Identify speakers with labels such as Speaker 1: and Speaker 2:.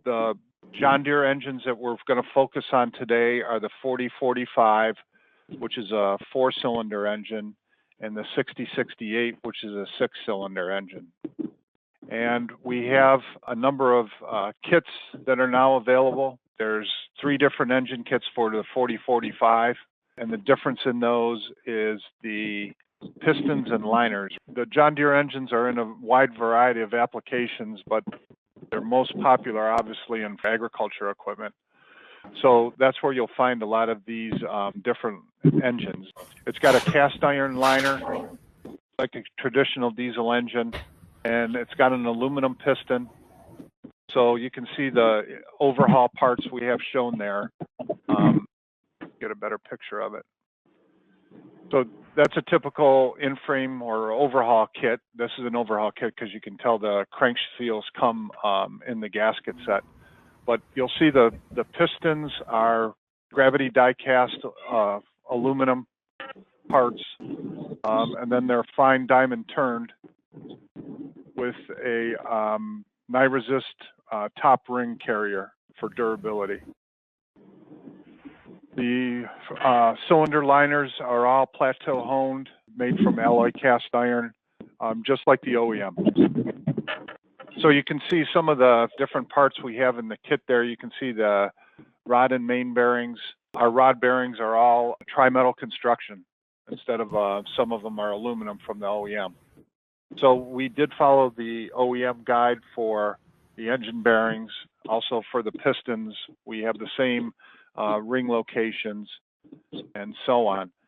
Speaker 1: The John Deere engines that we're going to focus on today are the 4045, which is a 4-cylinder engine, and the 6068, which is a 6-cylinder engine. And we have a number of kits that are now available. There's 3 different engine kits for the 4045, and the difference in those is the pistons and liners. The John Deere engines are in a wide variety of applications, but they're most popular, obviously, in agriculture equipment. So that's where you'll find a lot of these different engines. It's got a cast iron liner, like a traditional diesel engine, and it's got an aluminum piston. So you can see the overhaul parts we have shown there. Get a better picture of it. So that's a typical in-frame or overhaul kit. This is an overhaul kit because you can tell the crank seals come in the gasket set. But you'll see the pistons are gravity die-cast aluminum parts, and then they're fine diamond turned with a Ni-Resist top ring carrier for durability. The cylinder liners are all plateau honed, made from alloy cast iron, just like the OEM. So you can see some of the different parts we have in the kit there. You can see the rod and main bearings. Our rod bearings are all tri-metal construction instead of some of them are aluminum from the OEM. So we did follow the OEM guide for the engine bearings. Also for the pistons, we have the same ring locations and so on.